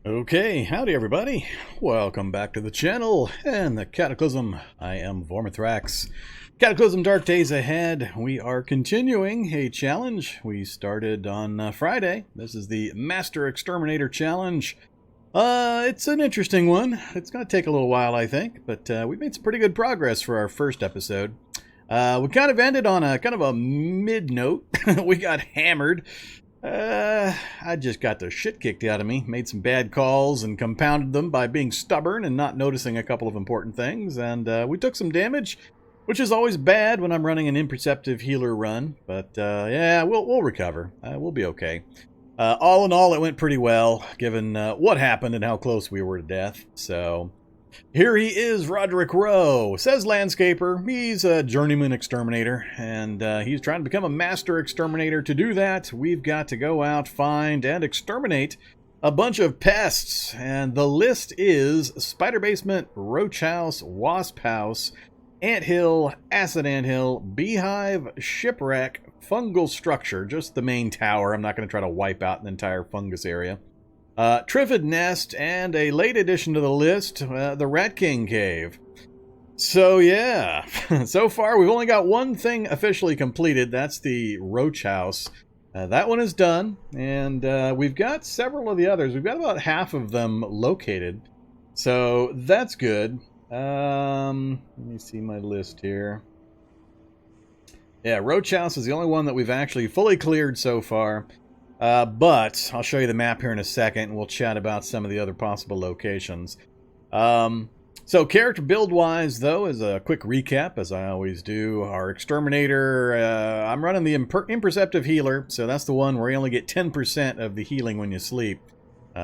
Okay, howdy everybody. Welcome back to the channel and the Cataclysm. I am Vormithrax. Cataclysm Dark Days Ahead. We are continuing a challenge we started on Friday. This is the Master Exterminator challenge. It's an interesting one. It's going to take a little while, I think, but we've made some pretty good progress for our first episode. We kind of ended on a kind of a mid-note. We got hammered. I just got the shit kicked out of me, made some bad calls and compounded them by being stubborn and not noticing a couple of important things, and we took some damage, which is always bad when I'm running an imperceptive healer run, but yeah, we'll recover. We'll be okay. All in all, it went pretty well, given what happened and how close we were to death, so... Here he is, Roderick Rowe, says Landscaper. He's a Journeyman Exterminator, and he's trying to become a Master Exterminator. To do that, we've got to go out, find, and exterminate a bunch of pests. And the list is Spider Basement, Roach House, Wasp House, Anthill, Acid Anthill, Beehive, Shipwreck, Fungal Structure, just the main tower. I'm not going to try to wipe out an entire fungus area. Triffid Nest, and a late addition to the list, the Rat King Cave. So yeah, so far we've only got one thing officially completed. That's the Roach House. That one is done, and we've got several of the others. We've got about half of them located, so that's good. Let me see my list here. Yeah, Roach House is the only one that we've actually fully cleared so far. But I'll show you the map here in a second, and we'll chat about some of the other possible locations. So character build-wise, though, as a quick recap, as I always do, our Exterminator, I'm running the Imperceptive Healer, so that's the one where you only get 10% of the healing when you sleep.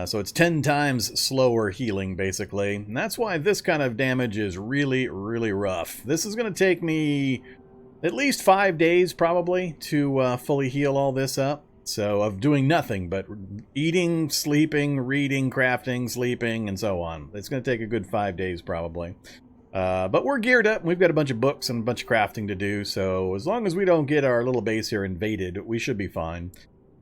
So it's 10 times slower healing, basically. And that's why this kind of damage is really, really rough. This is going to take me at least 5 days, probably, to fully heal all this up. So, of doing nothing but eating, sleeping, reading, crafting, sleeping, and so on. It's going to take a good 5 days, probably. But we're geared up. We've got a bunch of books and a bunch of crafting to do, so as long as we don't get our little base here invaded, we should be fine.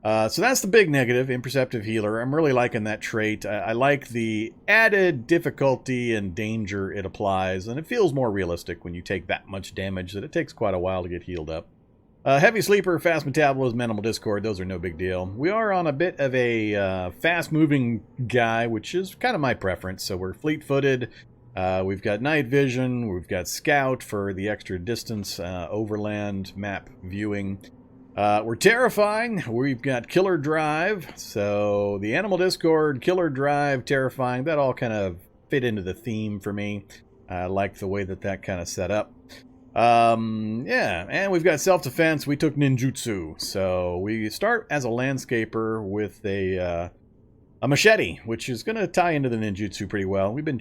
So that's the big negative, Imperceptive Healer. I'm really liking that trait. I like the added difficulty and danger it applies, and it feels more realistic when you take that much damage that it takes quite a while to get healed up. Heavy Sleeper, Fast Metabolism, Animal Discord, those are no big deal. We are on a bit of a fast-moving guy, which is kind of my preference. So we're fleet-footed, we've got Night Vision, we've got Scout for the extra distance, overland map viewing. We're Terrifying, we've got Killer Drive, so the Animal Discord, Killer Drive, Terrifying, that all kind of fit into the theme for me. I like the way that kind of set up. Yeah, and we've got self-defense. We took ninjutsu, so we start as a landscaper with a machete, which is going to tie into the ninjutsu pretty well. We've been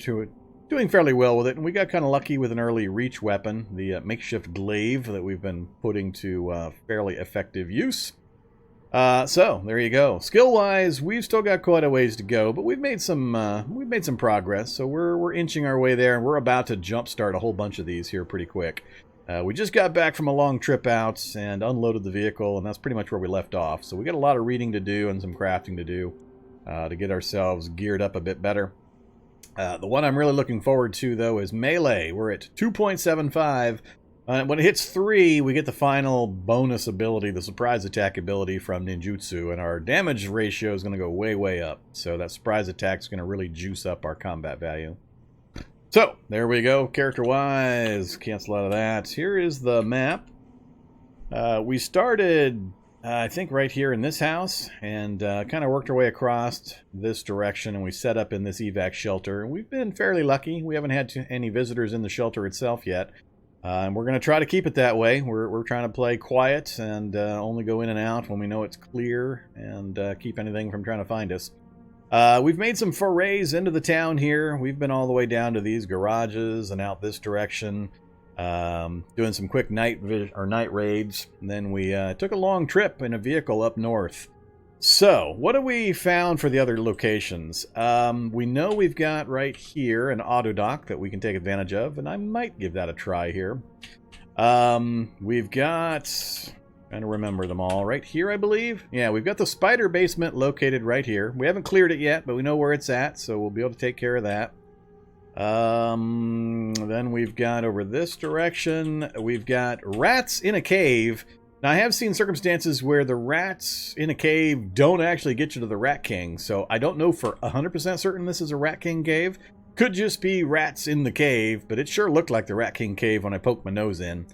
doing fairly well with it, and we got kind of lucky with an early reach weapon, the makeshift glaive that we've been putting to fairly effective use. So there you go. Skill-wise, we've still got quite a ways to go, but we've made some progress. So we're inching our way there, and we're about to jumpstart a whole bunch of these here pretty quick. We just got back from a long trip out and unloaded the vehicle, and that's pretty much where we left off. So we got a lot of reading to do and some crafting to do to get ourselves geared up a bit better. The one I'm really looking forward to, though, is Melee. We're at 2.75. When it hits 3, we get the final bonus ability, the surprise attack ability from ninjutsu, and our damage ratio is going to go way, way up. So that surprise attack is going to really juice up our combat value. So, there we go, character-wise. Cancel out of that. Here is the map. We started, I think, right here in this house, and kind of worked our way across this direction, and we set up in this evac shelter. We've been fairly lucky. We haven't had any visitors in the shelter itself yet. And we're going to try to keep it that way. We're trying to play quiet and only go in and out when we know it's clear and keep anything from trying to find us. We've made some forays into the town here. We've been all the way down to these garages and out this direction, doing some quick night raids. And then we took a long trip in a vehicle up north. So, what have we found for the other locations? We know we've got right here an auto dock that we can take advantage of, and I might give that a try here. We've got Trying to remember them all. Right here, I believe? Yeah, we've got the spider basement located right here. We haven't cleared it yet, but we know where it's at, so we'll be able to take care of that. Then we've got over this direction, we've got rats in a cave. Now, I have seen circumstances where the rats in a cave don't actually get you to the Rat King, so I don't know for 100% certain this is a Rat King cave. Could just be rats in the cave, but it sure looked like the Rat King cave when I poked my nose in.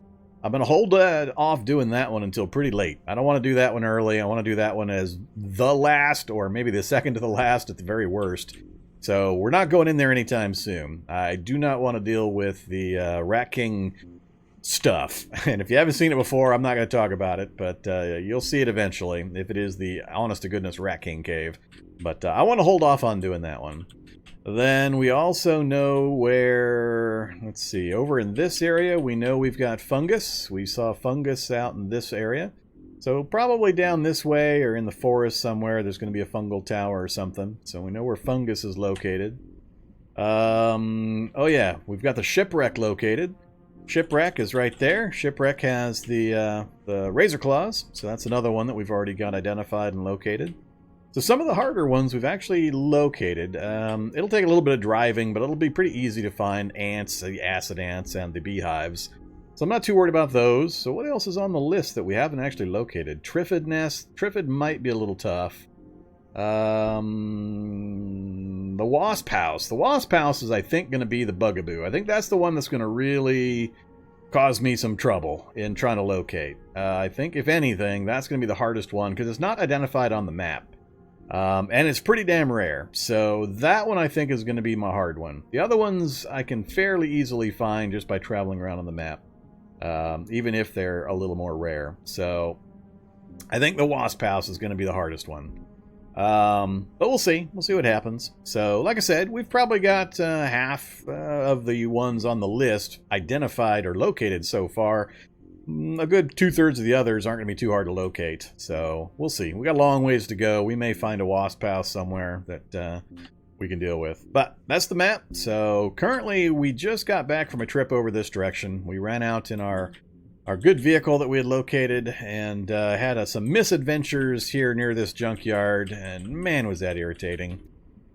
I'm going to hold off doing that one until pretty late. I don't want to do that one early. I want to do that one as the last, or maybe the second to the last at the very worst. So we're not going in there anytime soon. I do not want to deal with the Rat King stuff. And if you haven't seen it before, I'm not going to talk about it, but you'll see it eventually if it is the honest-to-goodness Rat King cave. But I want to hold off on doing that one. Then we also know where, let's see, over in this area, we know we've got fungus. We saw fungus out in this area. So probably down this way or in the forest somewhere, there's going to be a fungal tower or something. So we know where fungus is located. Oh yeah, we've got the Shipwreck located. Shipwreck is right there. Shipwreck has the razor claws. So that's another one that we've already got identified and located. So some of the harder ones we've actually located. It'll take a little bit of driving, but it'll be pretty easy to find ants, the acid ants, and the beehives. So I'm not too worried about those. So what else is on the list that we haven't actually located? Triffid Nest. Triffid might be a little tough. The Wasp House. The Wasp House is, I think, going to be the bugaboo. I think that's the one that's going to really cause me some trouble in trying to locate. I think, if anything, that's going to be the hardest one because it's not identified on the map. And it's pretty damn rare. So that one I think is going to be my hard one. The other ones I can fairly easily find just by traveling around on the map. Even if they're a little more rare. So I think the Wasp House is going to be the hardest one. But we'll see. We'll see what happens. So like I said, we've probably got half of the ones on the list identified or located so far. A good 2/3 of the others aren't going to be too hard to locate. So we'll see. We got a long ways to go. We may find a Wasp House somewhere that we can deal with. But that's the map. So currently we just got back from a trip over this direction. We ran out in our good vehicle that we had located and had some misadventures here near this junkyard. And man, was that irritating.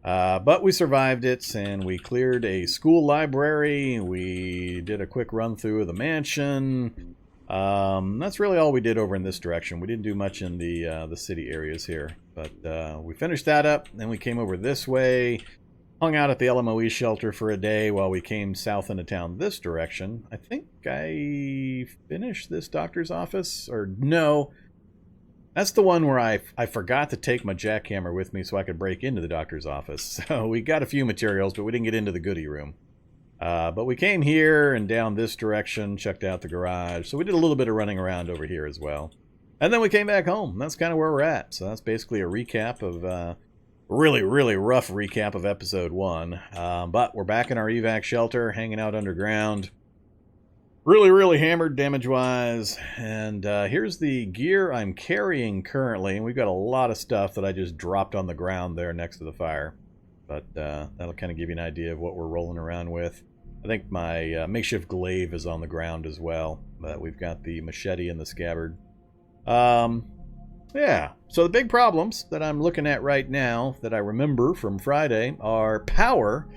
But we survived it and we cleared a school library. We did a quick run through of the mansion. That's really all we did over in this direction. We didn't do much in the city areas here, but we finished that up. Then we came over this way, hung out at the LMOE shelter for a day while we came south into town this direction. I think I finished this doctor's office, or no, that's the one where I forgot to take my jackhammer with me so I could break into the doctor's office. So we got a few materials, but we didn't get into the goodie room. But we came here and down this direction, checked out the garage. So we did a little bit of running around over here as well. And then we came back home. That's kind of where we're at. So that's basically a recap of, really, really rough recap of episode 1. But we're back in our evac shelter, hanging out underground. Really, really hammered damage-wise. And here's the gear I'm carrying currently. And we've got a lot of stuff that I just dropped on the ground there next to the fire. But that'll kind of give you an idea of what we're rolling around with. I think my makeshift glaive is on the ground as well. But we've got the machete and the scabbard. Yeah, so the big problems that I'm looking at right now that I remember from Friday are power.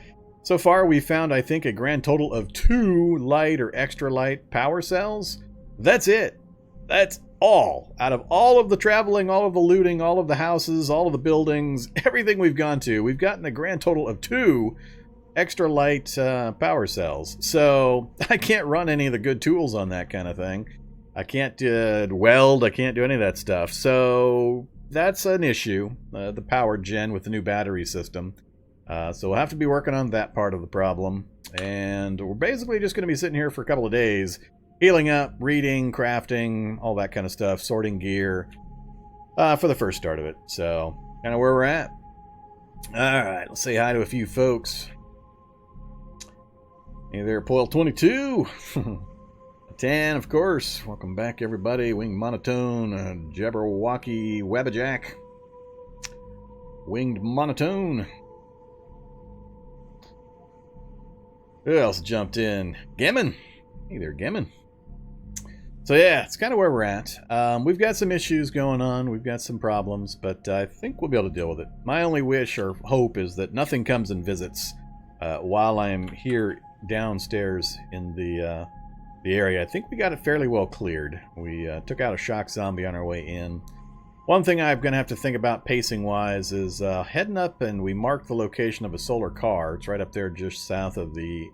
So far we found, I think, a grand total of 2 light or extra light power cells. That's it. That's all. Out of all of the traveling, all of the looting, all of the houses, all of the buildings, everything we've gone to, we've gotten a grand total of 2 extra light power cells. So I can't run any of the good tools on that kind of thing. I can't weld, I can't do any of that stuff. So that's an issue, the power gen with the new battery system. So we'll have to be working on that part of the problem. And we're basically just going to be sitting here for a couple of days, healing up, reading, crafting, all that kind of stuff, sorting gear for the first start of it. So kind of where we're at. Alright, let's say hi to a few folks. Hey there, Poil22. 10, of course. Welcome back, everybody. Winged Monotone, Jabberwocky Wabbajack. Winged Monotone. Who else jumped in? Gemin. Hey there, Gemin. So yeah, it's kind of where we're at. We've got some issues going on. We've got some problems, but I think we'll be able to deal with it. My only wish or hope is that nothing comes and visits while I'm here downstairs in the area. I think we got it fairly well cleared. We took out a shock zombie on our way in. One thing I'm going to have to think about pacing-wise is heading up, and we marked the location of a solar car. It's right up there just south of the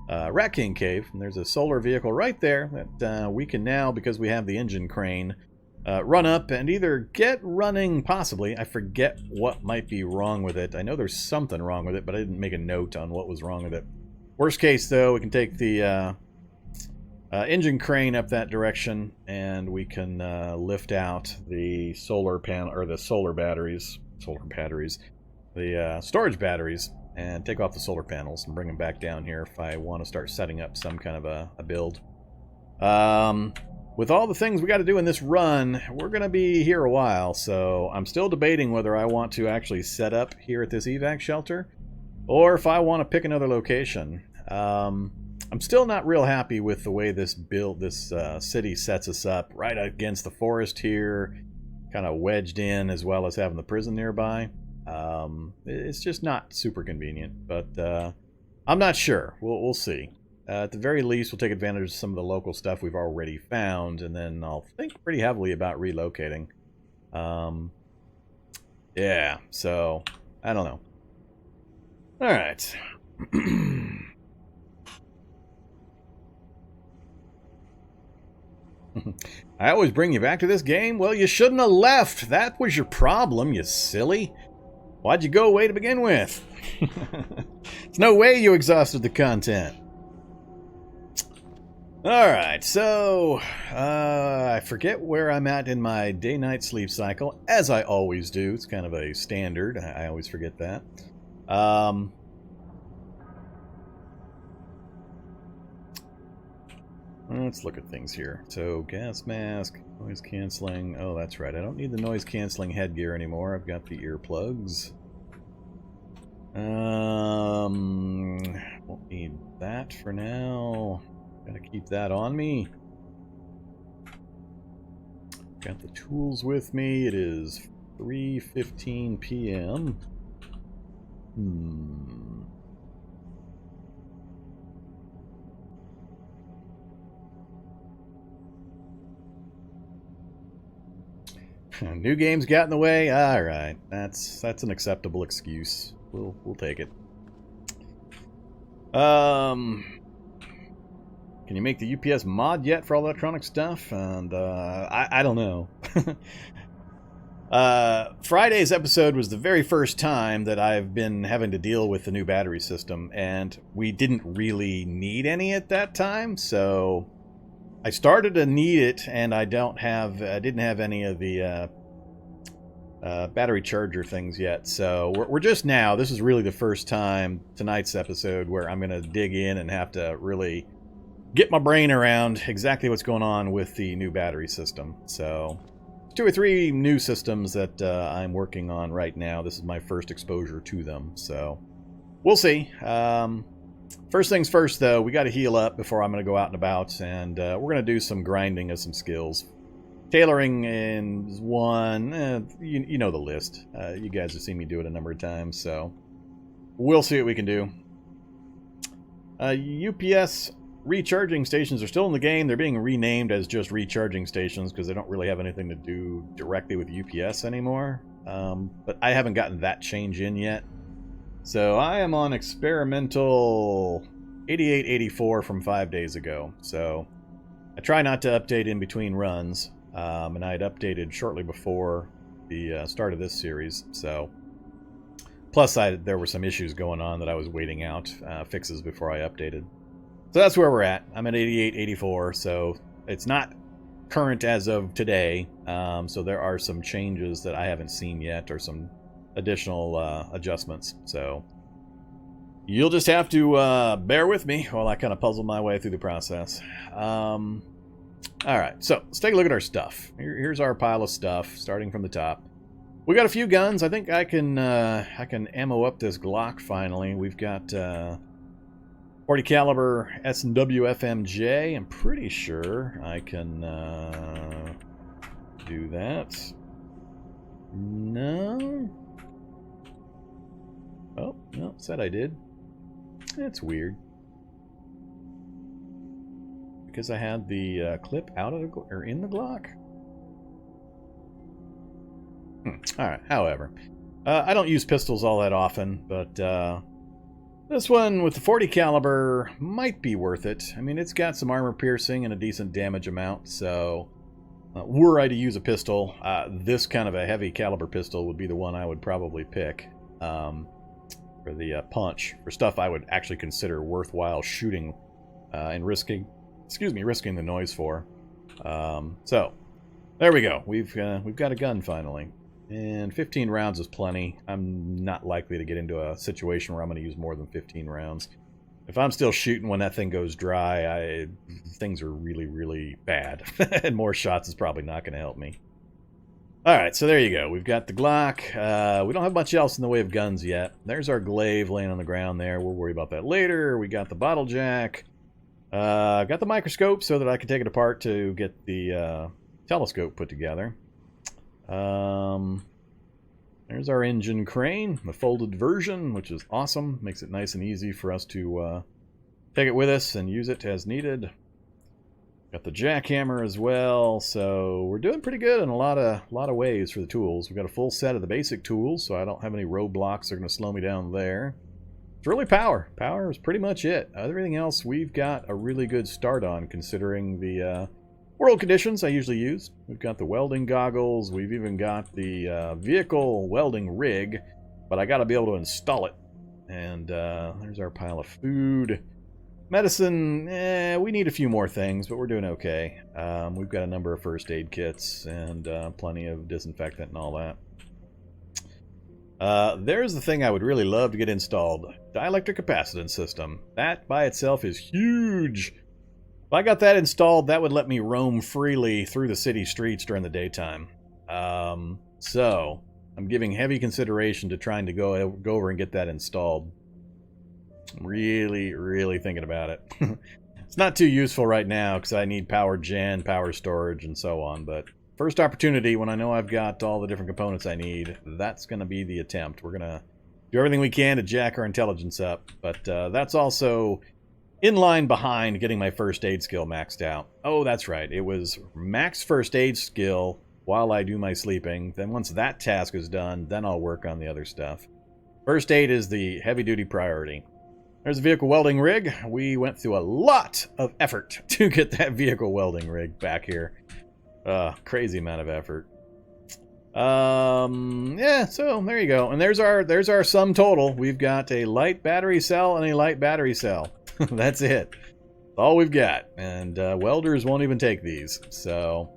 Rat King Cave, and there's a solar vehicle right there that we can now, because we have the engine crane, run up and either get running, possibly. I forget what might be wrong with it. I know there's something wrong with it, but I didn't make a note on what was wrong with it. Worst case, though, we can take the engine crane up that direction, and we can lift out the solar panel, or the solar batteries, the storage batteries, and take off the solar panels and bring them back down here if I want to start setting up some kind of a build. With all the things we got to do in this run, we're going to be here a while, so I'm still debating whether I want to actually set up here at this evac shelter, or if I want to pick another location. I'm still not real happy with the way this city sets us up, right against the forest here, kind of wedged in, as well as having the prison nearby. It's just not super convenient, but I'm not sure. We'll see. At the very least, we'll take advantage of some of the local stuff we've already found, and then I'll think pretty heavily about relocating. Yeah, so I don't know. All right. I always bring you back to this game. Well, you shouldn't have left. That was your problem, you silly. Why'd you go away to begin with? There's no way you exhausted the content. Alright, so I forget where I'm at in my day-night sleep cycle, as I always do. It's kind of a standard. I always forget that. Let's look at things here. So, gas mask, noise canceling. Oh, that's right. I don't need the noise canceling headgear anymore. I've got the earplugs. Won't need that for now. Gotta keep that on me. Got the tools with me. It is 3:15 p.m. New games got in the way. All right, that's an acceptable excuse. We'll take it. Can you make the UPS mod yet for all electronic stuff? And I don't know. Friday's episode was the very first time that I've been having to deal with the new battery system, and we didn't really need any at that time, so I started to need it, and I didn't have any of the battery charger things yet. So we're just now. This is really the first time, tonight's episode, where I'm going to dig in and have to really get my brain around exactly what's going on with the new battery system. So 2 or 3 new systems that I'm working on right now. This is my first exposure to them, so we'll see. First things first, though, we got to heal up before I'm going to go out and about, and we're going to do some grinding of some skills. Tailoring is one. You know the list. You guys have seen me do it a number of times, so we'll see what we can do. UPS recharging stations are still in the game. They're being renamed as just recharging stations because they don't really have anything to do directly with UPS anymore. But I haven't gotten that change in yet. So I am on experimental 8884 from 5 days ago. So I try not to update in between runs. And I had updated shortly before the start of this series. So plus there were some issues going on that I was waiting out fixes before I updated. So that's where we're at. I'm at 8884, so it's not current as of today. So there are some changes that I haven't seen yet, or some additional adjustments. So you'll just have to bear with me while I kind of puzzle my way through the process. All right, so let's take a look at our stuff. Here's our pile of stuff, starting from the top. We got a few guns. I think I can ammo up this Glock finally. We've got 40 caliber S&W FMJ. I'm pretty sure I can do that. No. Oh, no, said I did. That's weird. Because I had the clip out of the or in the Glock. All right. However, I don't use pistols all that often, but this one with the 40 caliber might be worth it. I mean, it's got some armor piercing and a decent damage amount, so were I to use a pistol, this kind of a heavy caliber pistol would be the one I would probably pick for the punch, for stuff I would actually consider worthwhile shooting and risking the noise for. So there we go. We've got a gun finally. And 15 rounds is plenty. I'm not likely to get into a situation where I'm going to use more than 15 rounds. If I'm still shooting when that thing goes dry, things are really, really bad. And more shots is probably not going to help me. Alright, so there you go. We've got the Glock. We don't have much else in the way of guns yet. There's our glaive laying on the ground there. We'll worry about that later. We got the bottle jack. Got the microscope so that I can take it apart to get the telescope put together. There's our engine crane, the folded version, which is awesome. Makes it nice and easy for us to take it with us and use it as needed. Got the jackhammer as well, so we're doing pretty good in a lot of ways for the tools. We've got a full set of the basic tools, so I don't have any roadblocks that are going to slow me down there. It's really power. Power is pretty much it. Everything else we've got a really good start on, considering the world conditions I usually use. We've got the welding goggles. We've even got the vehicle welding rig, but I got to be able to install it. And there's our pile of food. Medicine, we need a few more things, but we're doing okay. We've got a number of first aid kits and plenty of disinfectant and all that. There's the thing I would really love to get installed. Dielectric capacitance system. That by itself is huge. If I got that installed, that would let me roam freely through the city streets during the daytime. So, I'm giving heavy consideration to trying to go over and get that installed. I'm really, really thinking about it. It's not too useful right now because I need power gen, power storage, and so on. But first opportunity, when I know I've got all the different components I need, that's going to be the attempt. We're going to do everything we can to jack our intelligence up. But that's also in line behind getting my first aid skill maxed out. Oh, that's right. It was max first aid skill while I do my sleeping. Then once that task is done, then I'll work on the other stuff. First aid is the heavy-duty priority. There's a vehicle welding rig. We went through a lot of effort to get that vehicle welding rig back here. Crazy amount of effort. Yeah, so there you go. And there's our sum total. We've got a light battery cell and a light battery cell. That's it. That's all we've got. And welders won't even take these. So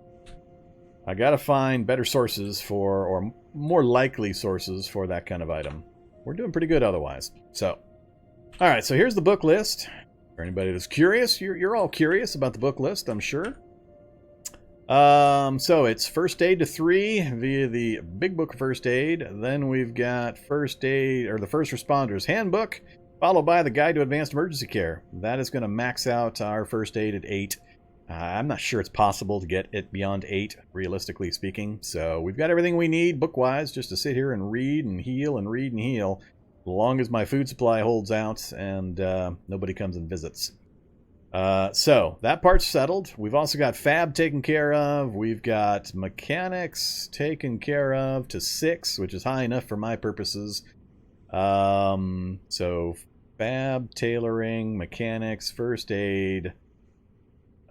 I gotta find better sources for, or more likely sources for that kind of item. We're doing pretty good otherwise. So, alright, so here's the book list. For anybody that's curious, you're all curious about the book list, I'm sure. So it's First Aid to 3 via the Big Book of First Aid. Then we've got First Aid, or the First Responders Handbook, followed by the Guide to Advanced Emergency Care. That is going to max out our First Aid at 8. I'm not sure it's possible to get it beyond 8, realistically speaking. So we've got everything we need, book-wise, just to sit here and read and heal and read and heal, as long as my food supply holds out and nobody comes and visits. So that part's settled. We've also got Fab taken care of. We've got Mechanics taken care of to 6, which is high enough for my purposes. So Fab, Tailoring, Mechanics, First Aid.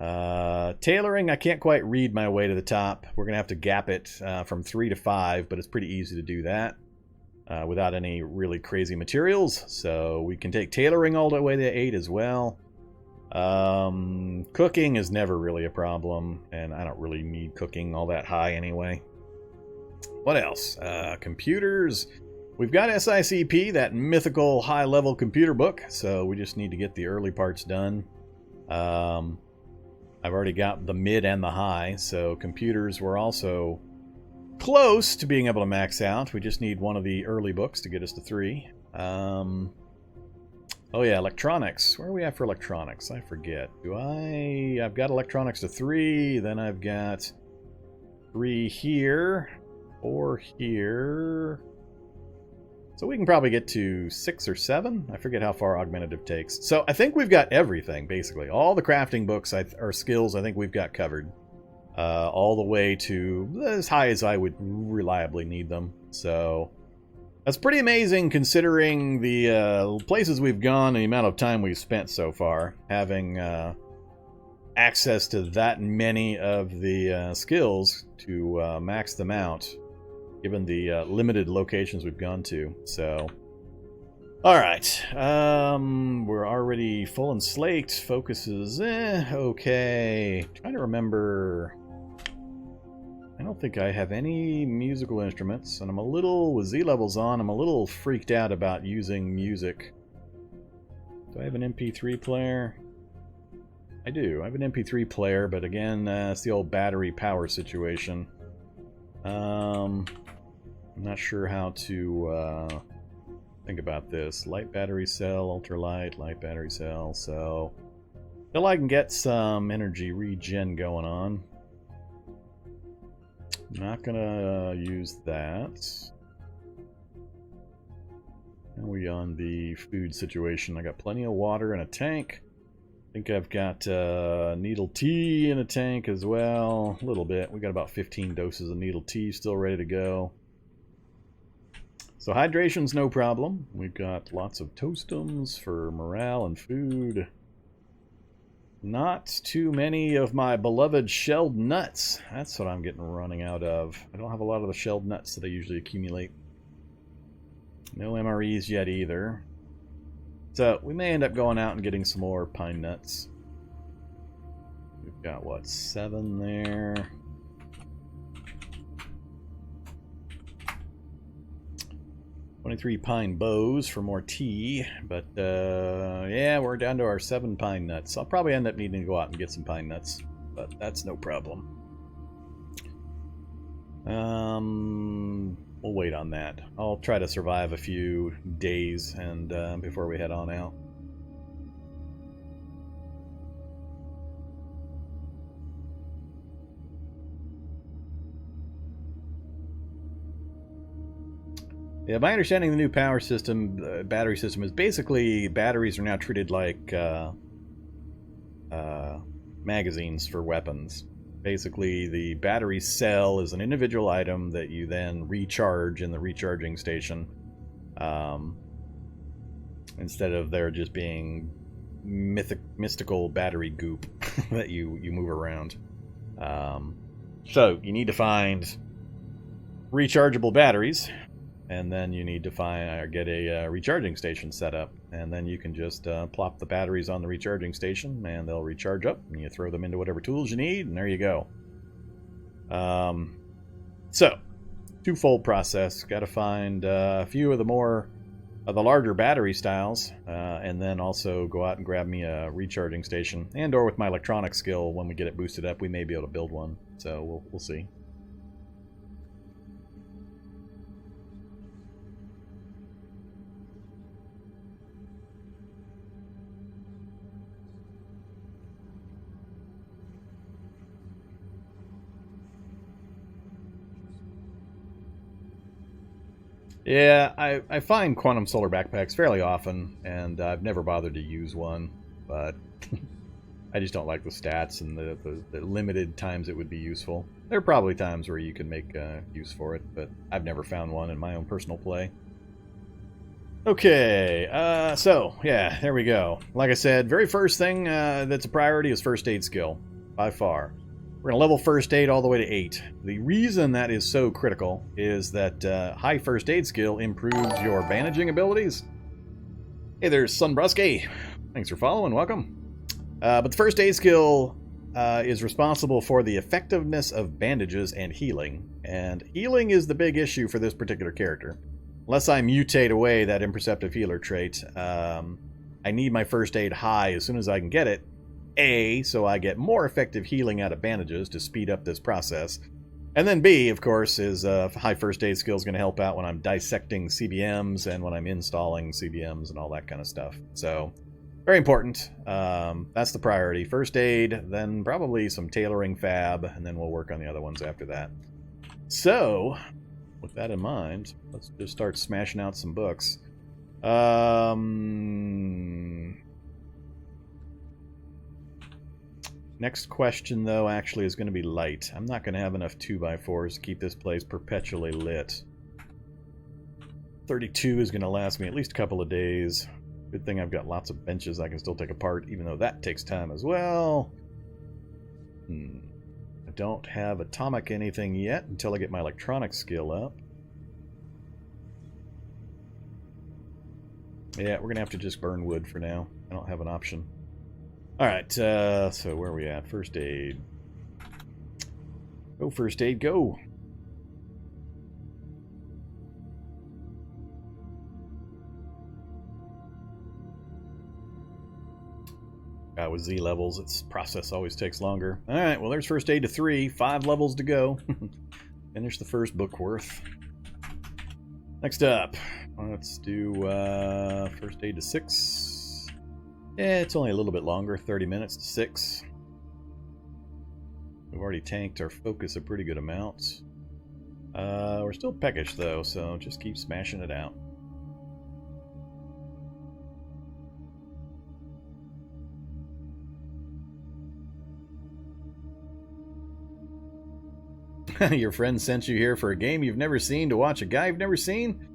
Tailoring, I can't quite read my way to the top. We're going to have to gap it from 3 to 5, but it's pretty easy to do that without any really crazy materials. So we can take Tailoring all the way to 8 as well. Cooking is never really a problem, and I don't really need cooking all that high anyway. What else? Computers. We've got SICP, that mythical high-level computer book, so we just need to get the early parts done. I've already got the mid and the high, so computers were also close to being able to max out. We just need one of the early books to get us to 3. Oh yeah, electronics. Where are we at for electronics? I forget. I've got electronics to 3, then I've got 3 here, 4 here. So we can probably get to 6 or 7. I forget how far augmentative takes. So I think we've got everything, basically. All the crafting books or skills I think we've got covered. All the way to as high as I would reliably need them. So that's pretty amazing considering the places we've gone and the amount of time we've spent so far. Having access to that many of the skills to max them out, given the limited locations we've gone to. So, alright. We're already full and slaked. Focuses, okay. Trying to remember. I don't think I have any musical instruments, and I'm a little, with Z levels on, I'm a little freaked out about using music. Do I have an MP3 player? I do. I have an MP3 player, but again, it's the old battery power situation. I'm not sure how to think about this. Light battery cell, ultralight, light battery cell, so until I can get some energy regen going on. Not gonna use that. Now we on the food situation. I got plenty of water in a tank. I think I've got needle tea in a tank as well. A little bit. We got about 15 doses of needle tea still ready to go. So hydration's no problem. We've got lots of toastums for morale and food. Not too many of my beloved shelled nuts. That's what I'm getting running out of. I don't have a lot of the shelled nuts that I usually accumulate. No MREs yet either. So we may end up going out and getting some more pine nuts. We've got, what, 7 there. 23 pine boughs for more tea, but yeah, we're down to our 7 pine nuts. I'll probably end up needing to go out and get some pine nuts, but that's no problem. We'll wait on that. I'll try to survive a few days and before we head on out. Yeah, my understanding of the new power system, battery system, is basically batteries are now treated like magazines for weapons. Basically, the battery cell is an individual item that you then recharge in the recharging station. Instead of there just being mystical battery goop that you move around. So, you need to find rechargeable batteries. And then you need to get a recharging station set up. And then you can just plop the batteries on the recharging station, and they'll recharge up, and you throw them into whatever tools you need, and there you go. So, twofold process. Got to find a few of the larger battery styles, and then also go out and grab me a recharging station. And or with my electronic skill, when we get it boosted up, we may be able to build one. So we'll see. Yeah, I find quantum solar backpacks fairly often, and I've never bothered to use one, but I just don't like the stats and the limited times it would be useful. There are probably times where you can make use for it, but I've never found one in my own personal play. Okay, so, yeah, there we go. Like I said, very first thing that's a priority is first aid skill, by far. We're going to level first aid all the way to 8. The reason that is so critical is that high first aid skill improves your bandaging abilities. Hey, there's Sunbrusky. Thanks for following. Welcome. But the first aid skill is responsible for the effectiveness of bandages and healing. And healing is the big issue for this particular character. Unless I mutate away that imperceptive healer trait, I need my first aid high as soon as I can get it. So I get more effective healing out of bandages to speed up this process. And then B, of course, is high first aid skill is going to help out when I'm dissecting CBMs and when I'm installing CBMs and all that kind of stuff. So, very important. That's the priority. First aid, then probably some tailoring fab, and then we'll work on the other ones after that. So, with that in mind, let's just start smashing out some books. Next question, though, actually is going to be light. I'm not going to have enough 2x4s to keep this place perpetually lit. 32 is going to last me at least a couple of days. Good thing I've got lots of benches I can still take apart, even though that takes time as well. I don't have atomic anything yet until I get my electronic skill up. Yeah, we're going to have to just burn wood for now. I don't have an option. Alright, so where are we at? First aid. Go, first aid, go! With Z levels, its process always takes longer. Alright, well there's first aid to 3, 5 levels to go. Finish the first book worth. Next up, let's do first aid to 6. Yeah, it's only a little bit longer, 30 minutes to 6. We've already tanked our focus a pretty good amount. We're still peckish though, so just keep smashing it out. Your friend sent you here for a game you've never seen to watch a guy you've never seen?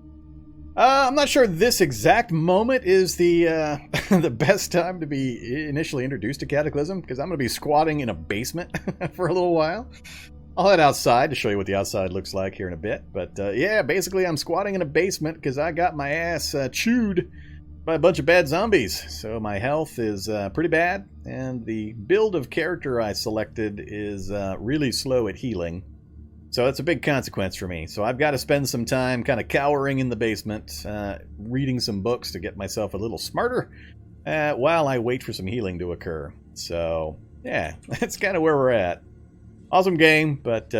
I'm not sure this exact moment is the the best time to be initially introduced to Cataclysm, because I'm going to be squatting in a basement for a little while. I'll head outside to show you what the outside looks like here in a bit. But yeah, basically I'm squatting in a basement because I got my ass chewed by a bunch of bad zombies. So my health is pretty bad, and the build of character I selected is really slow at healing. So that's a big consequence for me. So I've got to spend some time kind of cowering in the basement, reading some books to get myself a little smarter while I wait for some healing to occur. So yeah, that's kind of where we're at. Awesome game, but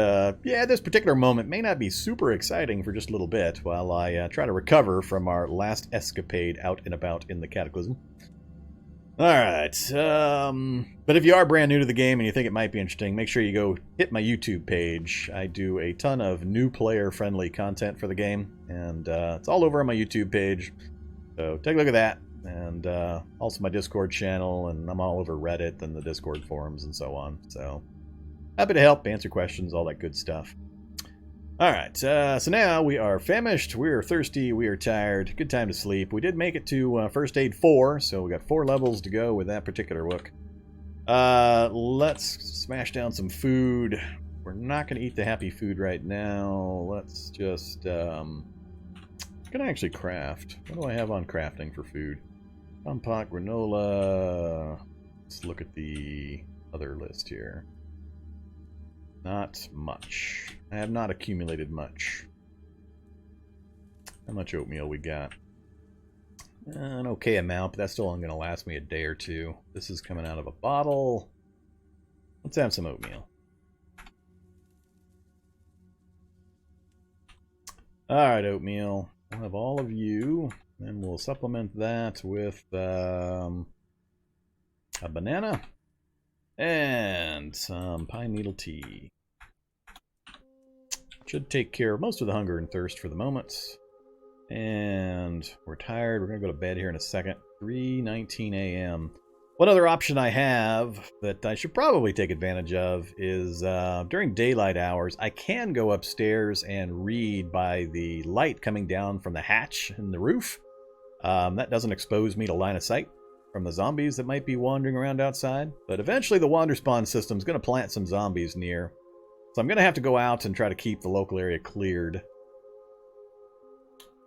yeah, this particular moment may not be super exciting for just a little bit while I try to recover from our last escapade out and about in the Cataclysm. Alright, but if you are brand new to the game and you think it might be interesting, make sure you go hit my YouTube page. I do a ton of new player-friendly content for the game, and it's all over on my YouTube page. So take a look at that, and also my Discord channel, and I'm all over Reddit and the Discord forums and so on. So happy to help, answer questions, all that good stuff. Alright, so now we are famished, we are thirsty, we are tired, good time to sleep. We did make it to First Aid 4, so we got 4 levels to go with that particular book. Let's smash down some food. We're not going to eat the happy food right now. Let's just, can I actually craft? What do I have on crafting for food? Sounpack, granola. Let's look at the other list here. Not much. I have not accumulated much. How much oatmeal we got? An okay amount, but that's still only going to last me a day or two. This is coming out of a bottle. Let's have some oatmeal. Alright, oatmeal. I'll have all of you, and we'll supplement that with a banana. And some pine needle tea. Should take care of most of the hunger and thirst for the moment. And we're tired. We're going to go to bed here in a second. 3:19 a.m. One other option I have that I should probably take advantage of is during daylight hours, I can go upstairs and read by the light coming down from the hatch in the roof. That doesn't expose me to line of sight from the zombies that might be wandering around outside. But eventually the Wanderspawn system is going to plant some zombies near. So I'm going to have to go out and try to keep the local area cleared.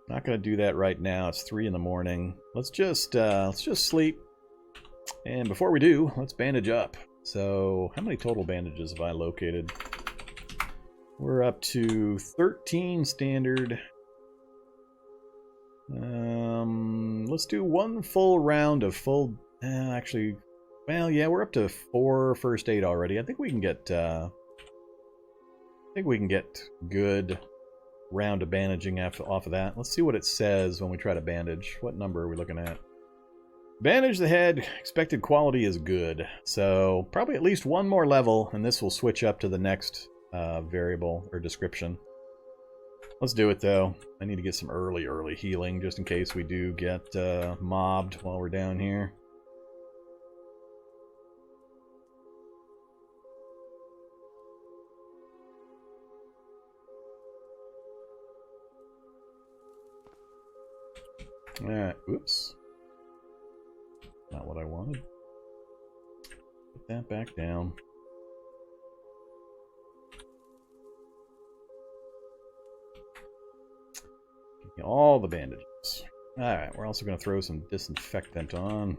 Not going to do that right now. It's 3 in the morning. Let's just sleep. And before we do, let's bandage up. So how many total bandages have I located? We're up to 13 standard. Let's do 1 full round of full... actually, well, yeah, we're up to 4 first aid already. I think we can get think we can get good round of bandaging off of that. Let's see what it says when we try to bandage. What number are we looking at? Bandage the head. Expected quality is good. So probably at least one more level, and this will switch up to the next variable or description. Let's do it, though. I need to get some early healing, just in case we do get mobbed while we're down here. Alright, oops. Not what I wanted. Put that back down. Give me all the bandages. Alright, we're also going to throw some disinfectant on.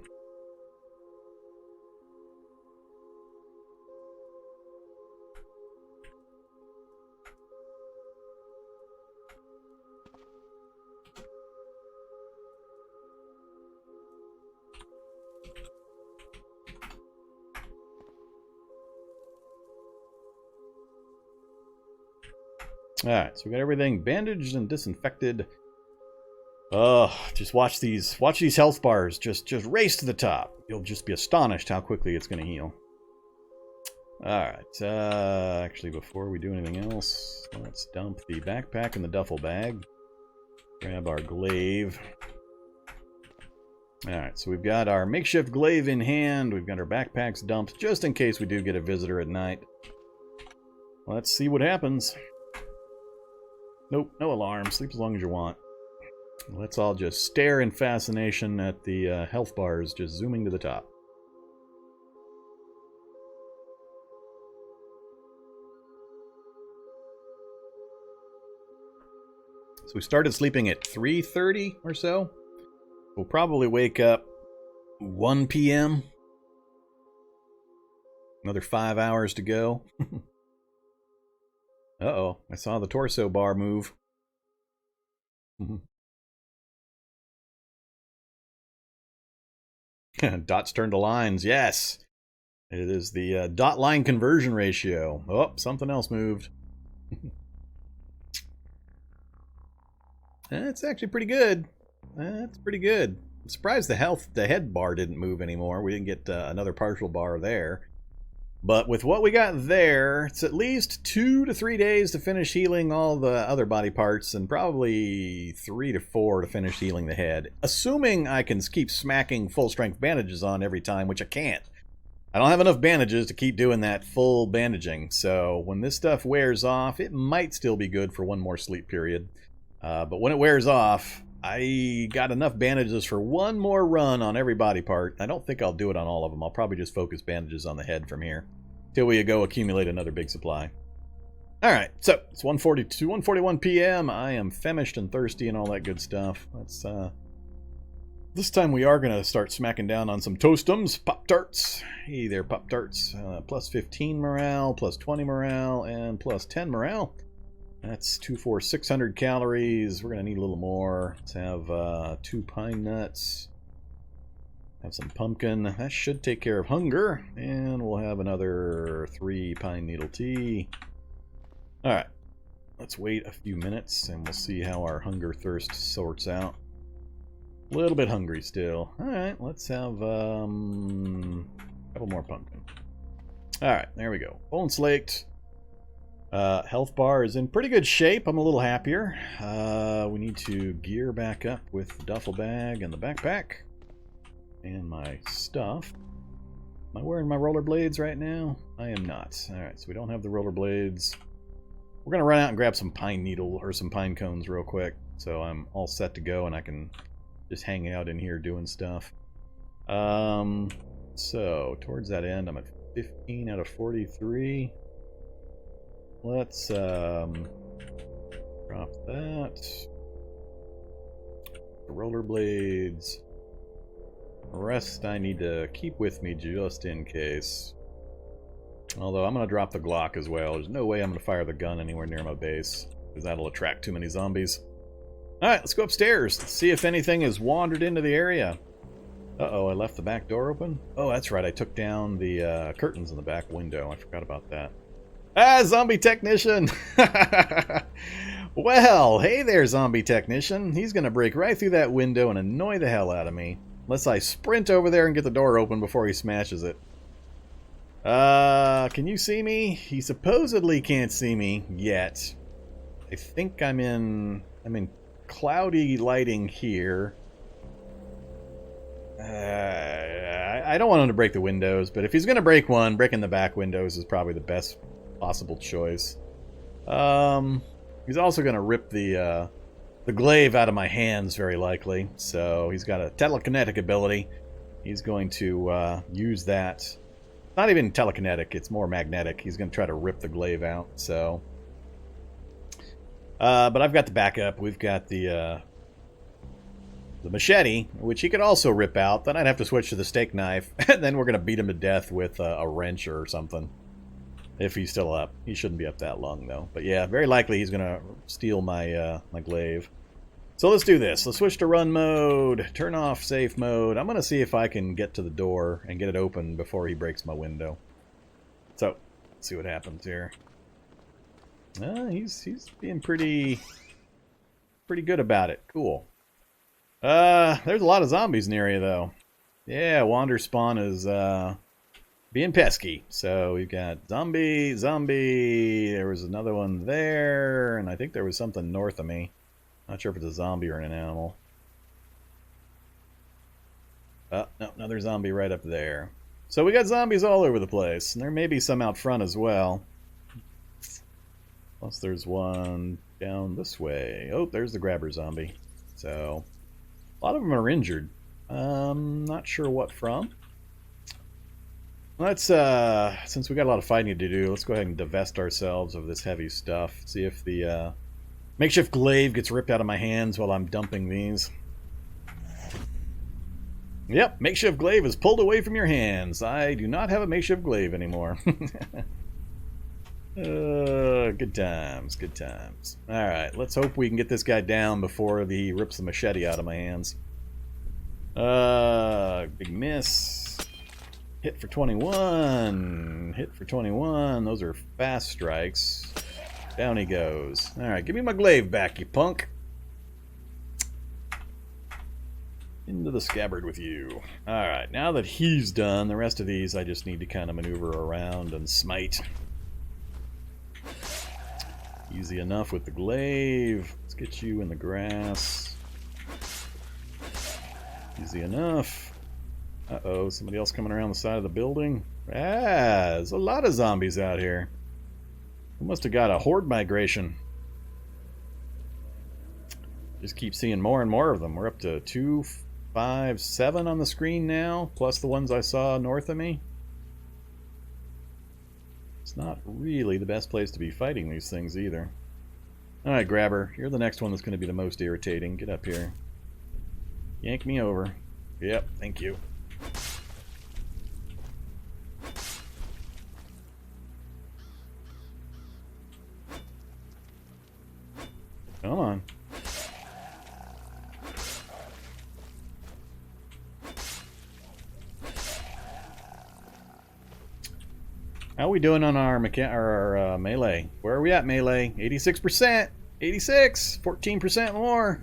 Alright, so we got everything bandaged and disinfected. Just watch these health bars just race to the top. You'll just be astonished how quickly it's going to heal. Alright, actually before we do anything else, let's dump the backpack in the duffel bag. Grab our glaive. Alright, so we've got our makeshift glaive in hand. We've got our backpacks dumped just in case we do get a visitor at night. Let's see what happens. Nope, no alarm. Sleep as long as you want. Let's all just stare in fascination at the health bars just zooming to the top. So we started sleeping at 3:30 or so. We'll probably wake up 1 p.m. Another 5 hours to go. Uh-oh, I saw the torso bar move. Dots turn to lines, yes! It is the dot line conversion ratio. Oh, something else moved. That's actually pretty good. That's pretty good. I'm surprised the head bar didn't move anymore. We didn't get another partial bar there. But with what we got there, it's at least 2 to 3 days to finish healing all the other body parts, and probably 3 to 4 to finish healing the head. Assuming I can keep smacking full-strength bandages on every time, which I can't. I don't have enough bandages to keep doing that full bandaging, so when this stuff wears off, it might still be good for one more sleep period. But when it wears off, I got enough bandages for one more run on every body part. I don't think I'll do it on all of them. I'll probably just focus bandages on the head from here till we go accumulate another big supply. Alright, so it's 1:41 p.m. I am famished and thirsty and all that good stuff. Let's, this time we are going to start smacking down on some Toastums, Pop-Tarts. Hey there, Pop-Tarts. Plus 15 morale, plus 20 morale, and plus 10 morale. That's 600 calories. We're going to need a little more. Let's have 2 pine nuts. Have some pumpkin. That should take care of hunger. And we'll have another 3 pine needle tea. Alright. Let's wait a few minutes and we'll see how our hunger thirst sorts out. A little bit hungry still. Alright, let's have a couple more pumpkin. Alright, there we go. Bone slaked. Health bar is in pretty good shape. I'm a little happier. We need to gear back up with the duffel bag and the backpack. And my stuff. Am I wearing my rollerblades right now? I am not. Alright, so we don't have the rollerblades. We're going to run out and grab some pine needle or some pine cones real quick. So I'm all set to go and I can just hang out in here doing stuff. So towards that end, I'm at 15 out of 43. Let's drop that. The rollerblades. The rest I need to keep with me just in case. Although I'm going to drop the Glock as well. There's no way I'm going to fire the gun anywhere near my base, because that'll attract too many zombies. Alright, let's go upstairs. Let's see if anything has wandered into the area. Uh-oh, I left the back door open? Oh, that's right. I took down the curtains in the back window. I forgot about that. Ah, zombie technician! Well, hey there, zombie technician. He's gonna break right through that window and annoy the hell out of me. Unless I sprint over there and get the door open before he smashes it. Can you see me? He supposedly can't see me yet. I think I'm in cloudy lighting here. I don't want him to break the windows, but if he's gonna break one, breaking the back windows is probably the best possible choice. He's also gonna rip the glaive out of my hands, very likely. So he's got a telekinetic ability. He's going to use that. Not even telekinetic, it's more magnetic. He's going to try to rip the glaive out. So, but I've got the backup. We've got the machete, which he could also rip out. Then I'd have to switch to the steak knife, and then we're going to beat him to death with a wrench or something. If he's still up. He shouldn't be up that long, though. But yeah, very likely he's going to steal my my glaive. So let's do this. Let's switch to run mode. Turn off safe mode. I'm going to see if I can get to the door and get it open before he breaks my window. So, let's see what happens here. He's being pretty good about it. Cool. There's a lot of zombies in the area, though. Yeah, Wanderspawn is being pesky. So we've got zombie. There was another one there, and I think there was something north of me. Not sure if it's a zombie or an animal. Oh, no, another zombie right up there. So we got zombies all over the place, and there may be some out front as well. Plus there's one down this way. Oh, there's the grabber zombie. So, a lot of them are injured. Not sure what from. Let's, since we got a lot of fighting to do, let's go ahead and divest ourselves of this heavy stuff. See if the, makeshift glaive gets ripped out of my hands while I'm dumping these. Yep, makeshift glaive is pulled away from your hands. I do not have a makeshift glaive anymore. Good times, good times. Alright, let's hope we can get this guy down before he rips the machete out of my hands. Big miss. Hit for 21. Hit for 21. Those are fast strikes. Down he goes. Alright, give me my glaive back, you punk. Into the scabbard with you. Alright, now that he's done, the rest of these I just need to kind of maneuver around and smite. Easy enough with the glaive. Let's get you in the grass. Easy enough. Uh-oh, somebody else coming around the side of the building. Ah, there's a lot of zombies out here. We must have got a horde migration. Just keep seeing more and more of them. We're up to 2, 5, 7 on the screen now, plus the ones I saw north of me. It's not really the best place to be fighting these things either. Alright, grabber, you're the next one that's going to be the most irritating. Get up here. Yank me over. Yep, thank you. Come on. How are we doing on our melee? Where are we at, melee? 86%! 86! 14% more!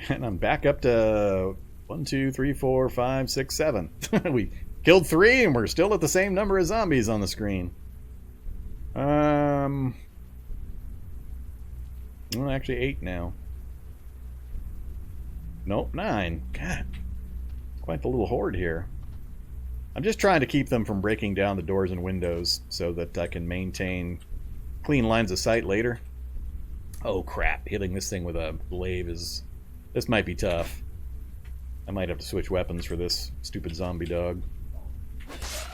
And I'm back up to 1, 2, 3, 4, 5, 6, 7. We killed 3 and we're still at the same number of zombies on the screen. Well, actually 8 now. Nope, 9. God, quite the little horde here. I'm just trying to keep them from breaking down the doors and windows so that I can maintain clean lines of sight later. Oh crap, hitting this thing with a glaive is... This might be tough. I might have to switch weapons for this stupid zombie dog.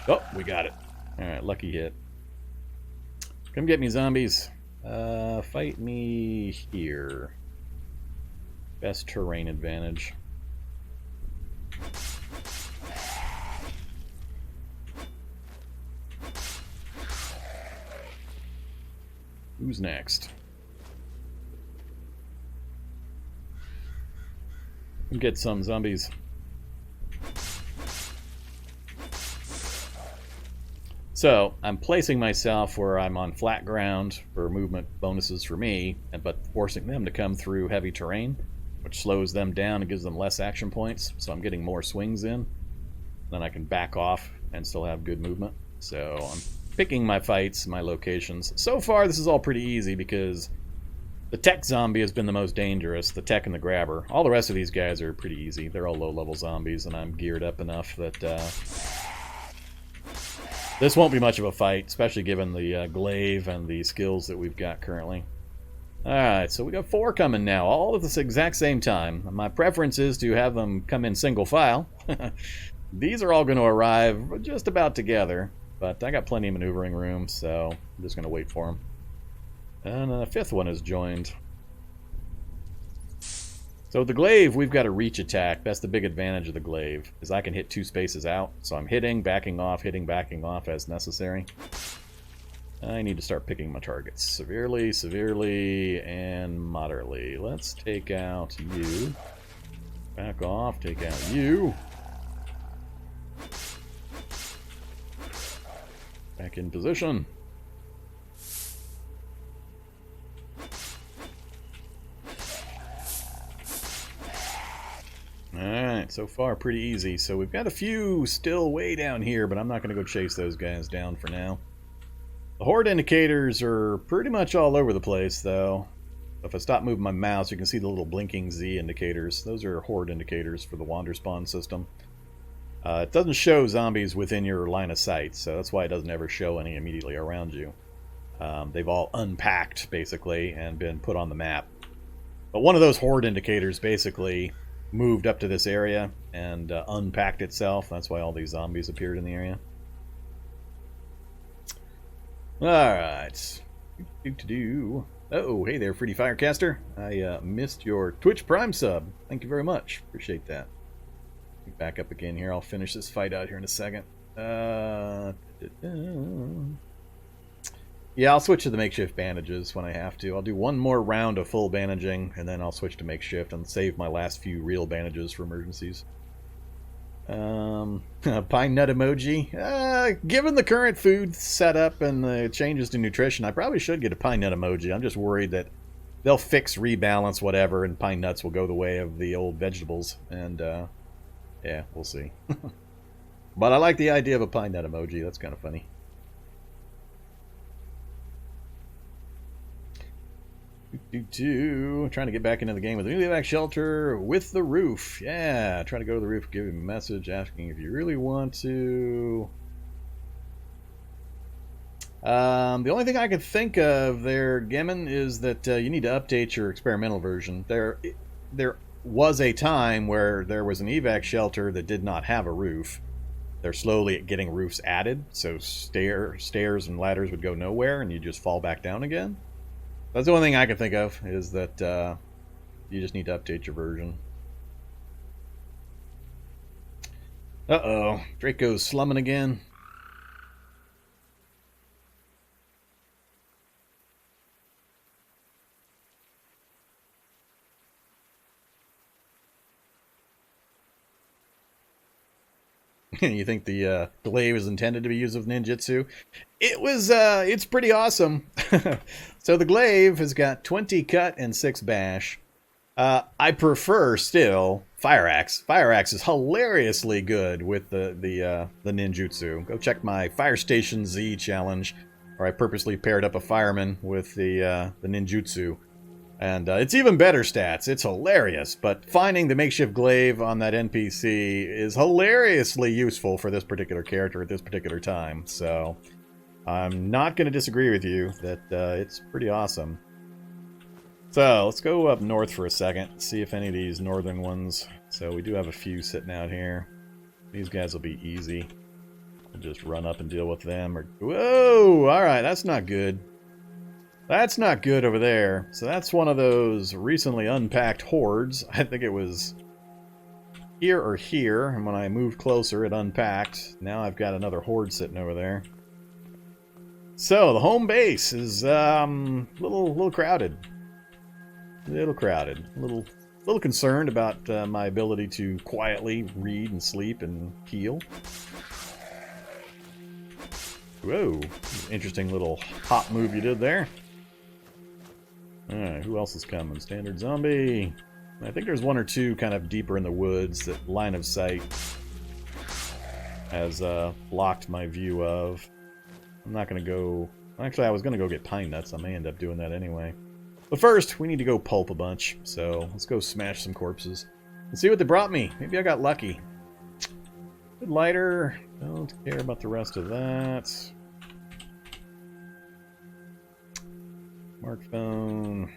Oh, we got it. Alright, lucky hit. Come get me, zombies. Fight me here. Best terrain advantage. Who's next? Get some zombies. So I'm placing myself where I'm on flat ground for movement bonuses for me, but forcing them to come through heavy terrain, which slows them down and gives them less action points. So I'm getting more swings in. Then I can back off and still have good movement. So I'm picking my fights, my locations. So far this is all pretty easy because the tech zombie has been the most dangerous, the tech and the grabber. All the rest of these guys are pretty easy. They're all low-level zombies, and I'm geared up enough that this won't be much of a fight, especially given the glaive and the skills that we've got currently. Alright, so we got 4 coming now, all at the exact same time. My preference is to have them come in single file. These are all going to arrive just about together, but I got plenty of maneuvering room, so I'm just going to wait for them. And the 5th one has joined. So with the glaive, we've got a reach attack. That's the big advantage of the glaive, is I can hit 2 spaces out. So I'm hitting, backing off as necessary. I need to start picking my targets. Severely, severely, and moderately. Let's take out you. Back off, take out you. Back in position. Alright, so far pretty easy. So we've got a few still way down here, but I'm not going to go chase those guys down for now. The horde indicators are pretty much all over the place, though. If I stop moving my mouse, you can see the little blinking Z indicators. Those are horde indicators for the Wanderspawn system. It doesn't show zombies within your line of sight, so that's why it doesn't ever show any immediately around you. They've all unpacked, basically, and been put on the map. But one of those horde indicators basically moved up to this area and unpacked itself. That's why all these zombies appeared in the area. Alright. Oh, hey there, Fruity Firecaster. I missed your Twitch Prime sub. Thank you very much. Appreciate that. Back up again here. I'll finish this fight out here in a second. Yeah, I'll switch to the makeshift bandages when I have to. I'll do one more round of full bandaging, and then I'll switch to makeshift and save my last few real bandages for emergencies. Pine nut emoji. Given the current food setup and the changes to nutrition, I probably should get a pine nut emoji. I'm just worried that they'll fix, rebalance, whatever, and pine nuts will go the way of the old vegetables. And, yeah, we'll see. But I like the idea of a pine nut emoji. That's kind of funny. Trying to get back into the game with the evac shelter with the roof. Yeah, trying to go to the roof, give him a message asking if you really want to. The only thing I could think of there, Gimmon, is that you need to update your experimental version. There was a time where there was an evac shelter that did not have a roof. They're slowly getting roofs added, so stairs and ladders would go nowhere, and you just fall back down again. That's the only thing I can think of, is that you just need to update your version. Uh-oh. Draco's slumming again. You think the glaive is intended to be used with ninjutsu? It's pretty awesome. So the glaive has got 20 cut and 6 bash. I prefer still fire axe. Fire axe is hilariously good with the ninjutsu. Go check my Fire Station Z challenge, where I purposely paired up a fireman with the ninjutsu. And it's even better stats. It's hilarious. But finding the makeshift glaive on that NPC is hilariously useful for this particular character at this particular time. So I'm not going to disagree with you that it's pretty awesome. So let's go up north for a second. See if any of these northern ones. So we do have a few sitting out here. These guys will be easy. We'll just run up and deal with them. Whoa! Alright, that's not good. That's not good over there. So that's one of those recently unpacked hordes. I think it was here or here, and when I moved closer it unpacked. Now I've got another horde sitting over there. So the home base is little crowded. Little crowded. Little concerned about my ability to quietly read and sleep and heal. Whoa, interesting little hop move you did there. Alright, who else is coming? Standard zombie. I think there's one or two kind of deeper in the woods that line of sight has blocked my view of. I'm not going to go... Actually, I was going to go get pine nuts. I may end up doing that anyway. But first, we need to go pulp a bunch. So let's go smash some corpses. Let's see what they brought me. Maybe I got lucky. Good lighter. Don't care about the rest of that. Smartphone.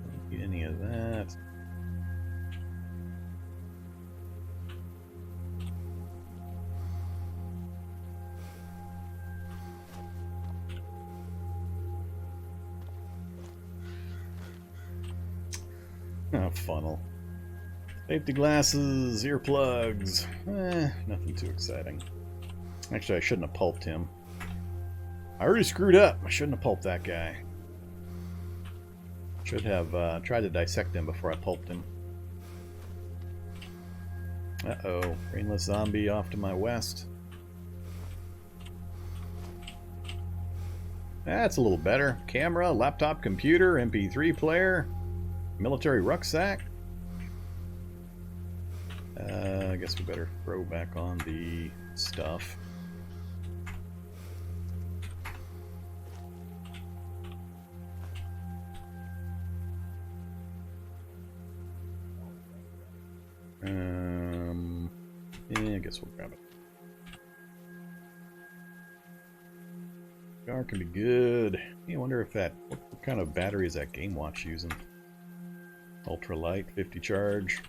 Don't need any of that. Oh, funnel. Safety glasses, earplugs. Nothing too exciting. Actually, I shouldn't have pulped him. I already screwed up. I shouldn't have pulped that guy. Should have tried to dissect him before I pulped him. Uh-oh. Brainless zombie off to my west. That's a little better. Camera, laptop, computer, MP3 player, military rucksack. I guess we better throw back on the stuff. Yeah, I guess we'll grab it. Car can be good. I wonder if that... What kind of battery is that Game Watch using? Ultralight, 50 charge.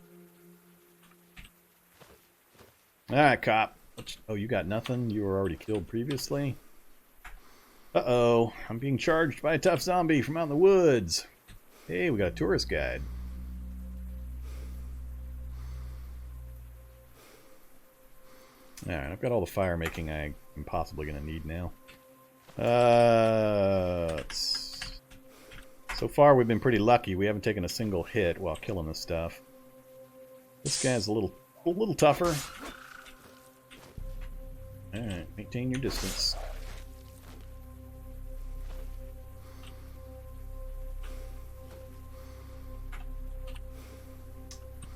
Alright, cop. Oh, you got nothing? You were already killed previously? Uh-oh. I'm being charged by a tough zombie from out in the woods. Hey, we got a tourist guide. Alright, I've got all the fire making I'm possibly going to need now. So far we've been pretty lucky. We haven't taken a single hit while killing this stuff. This guy's a little tougher. Alright, maintain your distance.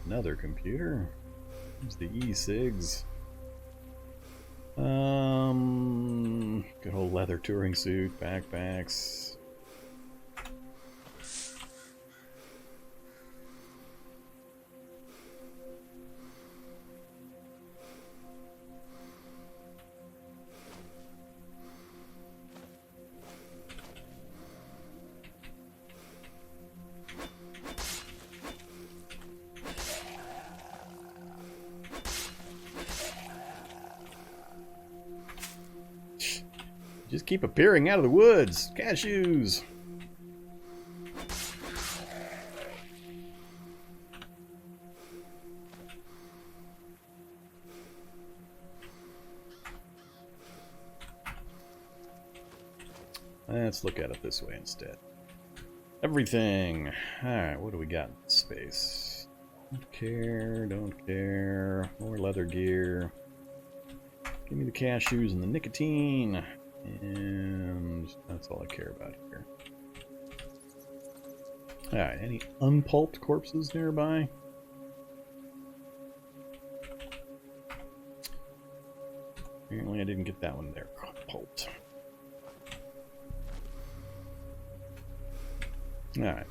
Another computer. There's the e-cigs. Good old leather touring suit, backpacks. Just keep appearing out of the woods. Cashews. Let's look at it this way instead. Everything. Alright, what do we got in space? Don't care, don't care. More leather gear. Give me the cashews and the nicotine. And that's all I care about here. Alright, any unpulped corpses nearby? Apparently I didn't get that one there pulped. Alright.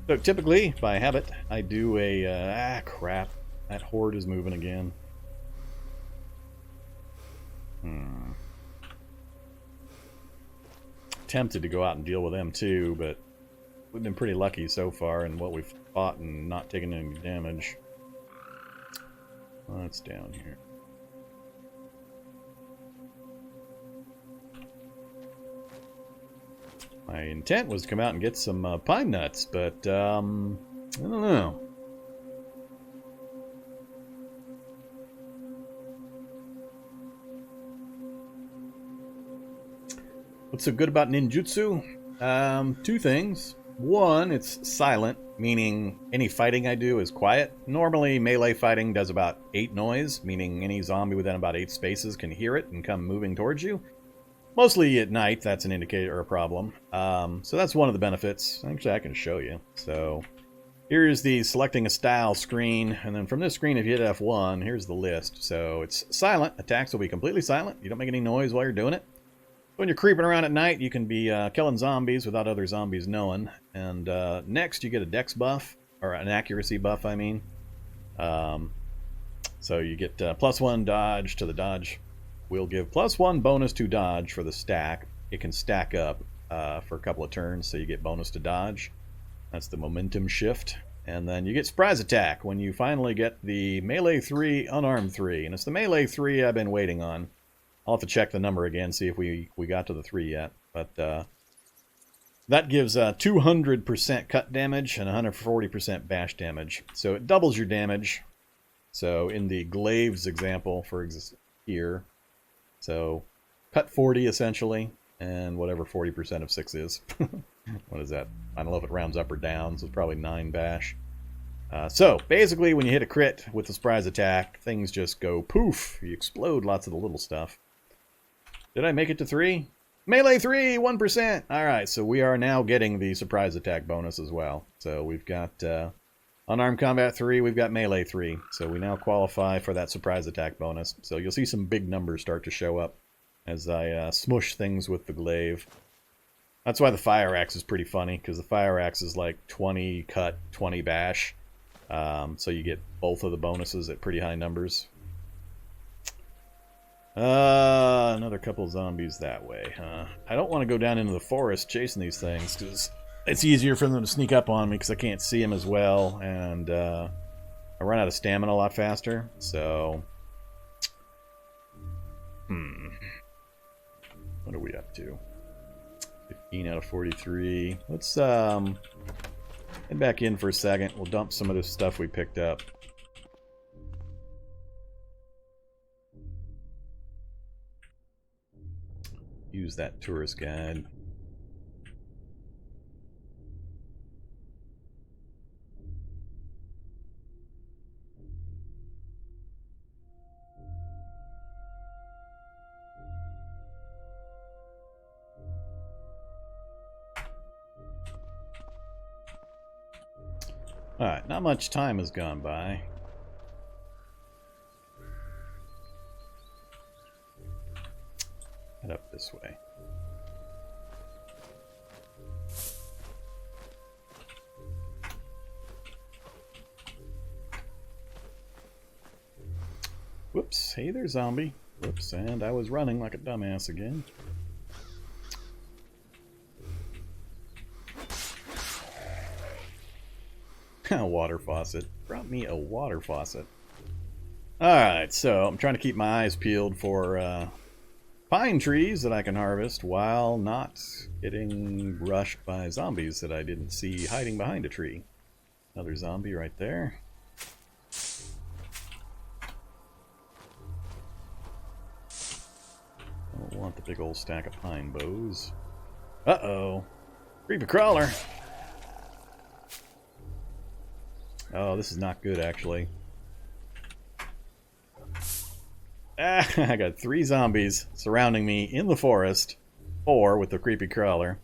So typically, by habit, I do a... crap. That horde is moving again. Tempted to go out and deal with them too, but we've been pretty lucky so far in what we've fought and not taking any damage. That's down here. My intent was to come out and get some pine nuts, but I don't know. What's so good about ninjutsu? Two things. One, it's silent. meaning any fighting I do is quiet. Normally, melee fighting does about 8 noise, meaning any zombie within about 8 spaces can hear it and come moving towards you. Mostly at night, that's an indicator or a problem. So that's one of the benefits. Actually, I can show you. So here's the selecting a style screen, and then from this screen, if you hit F1, here's the list. So it's silent. Attacks will be completely silent. You don't make any noise while you're doing it. When you're creeping around at night, you can be killing zombies without other zombies knowing. And next, you get a dex buff, or an accuracy buff, I mean. So you get +1 dodge to the dodge. Will give +1 bonus to dodge for the stack. It can stack up for a couple of turns, so you get bonus to dodge. That's the momentum shift. And then you get surprise attack when you finally get the melee 3, unarmed 3. And it's the melee 3 I've been waiting on. I'll have to check the number again, see if we got to the 3 yet. But that gives 200% cut damage and 140% bash damage. So it doubles your damage. So in the glaives example for here, so cut 40 essentially, and whatever 40% of 6 is. What is that? I don't know if it rounds up or down, so it's probably 9 bash. So basically when you hit a crit with the surprise attack, things just go poof. You explode lots of the little stuff. Did I make it to 3? Melee 3, 1%! Alright, so we are now getting the surprise attack bonus as well. So we've got unarmed combat 3, we've got melee 3. So we now qualify for that surprise attack bonus. So you'll see some big numbers start to show up as I smush things with the glaive. That's why the fire axe is pretty funny, because the fire axe is like 20 cut, 20 bash. So you get both of the bonuses at pretty high numbers. Another couple zombies that way, huh? I don't want to go down into the forest chasing these things, because it's easier for them to sneak up on me because I can't see them as well, and I run out of stamina a lot faster, so... What are we up to? 15 out of 43. Let's head back in for a second. We'll dump some of this stuff we picked up. Use that tourist guide. Alright, not much time has gone by. Head up this way. Whoops, hey there, zombie. Whoops, and I was running like a dumbass again. A water faucet. Brought me a water faucet. Alright, so I'm trying to keep my eyes peeled for pine trees that I can harvest while not getting rushed by zombies that I didn't see hiding behind a tree. Another zombie right there. I don't want the big old stack of pine boughs. Uh-oh. Creepy crawler. Oh, this is not good, actually. Ah, I got 3 zombies surrounding me in the forest. 4 with the creepy crawler.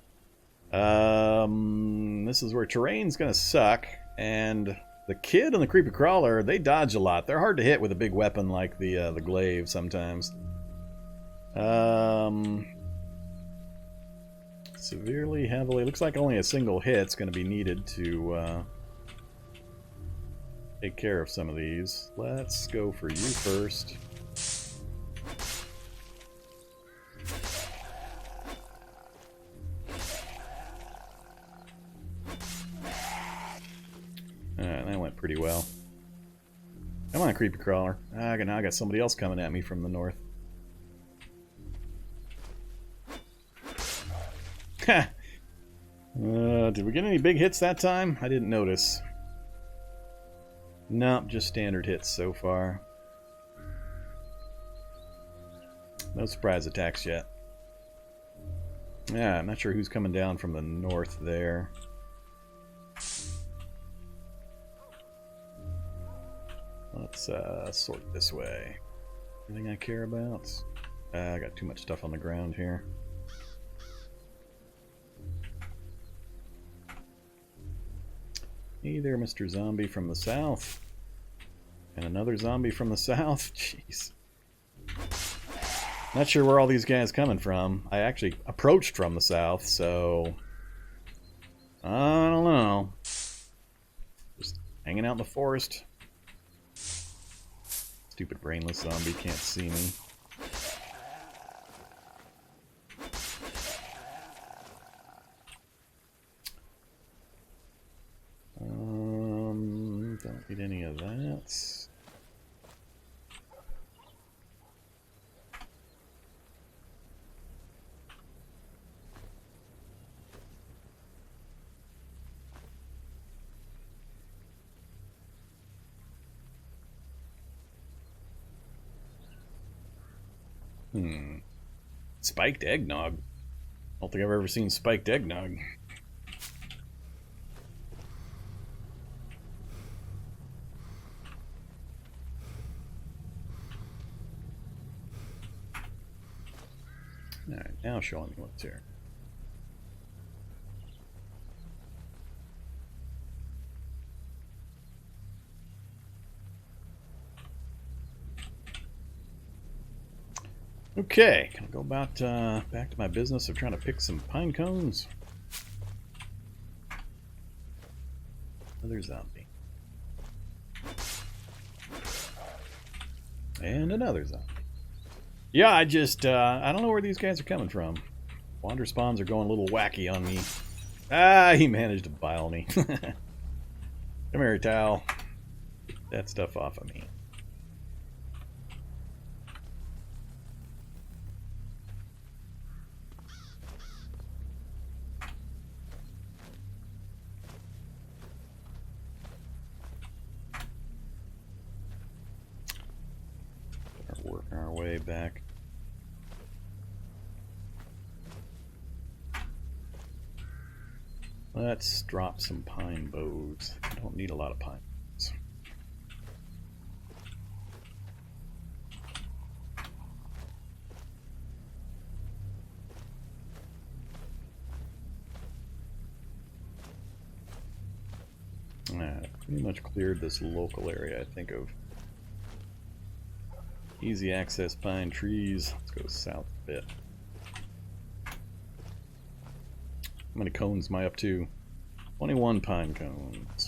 This is where terrain's gonna suck. And the kid and the creepy crawler, they dodge a lot. They're hard to hit with a big weapon like the glaive sometimes. Severely, heavily. Looks like only a single hit's gonna be needed to take care of some of these. Let's go for you first. Alright, that went pretty well. Come on, creepy crawler. Now I got somebody else coming at me from the north. Ha! Did we get any big hits that time? I didn't notice. Nope, just standard hits so far. No surprise attacks yet. Yeah, I'm not sure who's coming down from the north there. Let's sort this way. Anything I care about? I got too much stuff on the ground here. Hey there, Mr. Zombie from the south. And another zombie from the south. Jeez. Not sure where all these guys coming from. I actually approached from the south, so I don't know. Just hanging out in the forest. Stupid brainless zombie can't see me. Don't need any of that. Spiked eggnog. I don't think I've ever seen spiked eggnog. Alright, now showing me what's here. Okay, gonna go about back to my business of trying to pick some pine cones. Another zombie. And another zombie. Yeah, I don't know where these guys are coming from. Wanderspawns are going a little wacky on me. Ah, he managed to bile me. Come here, Towel. Get that stuff off of me. Working our way back. Let's drop some pine boughs. I don't need a lot of pine boughs. Pretty much cleared this local area, I think, of easy access pine trees. Let's go south a bit. How many cones am I up to? 21 pine cones.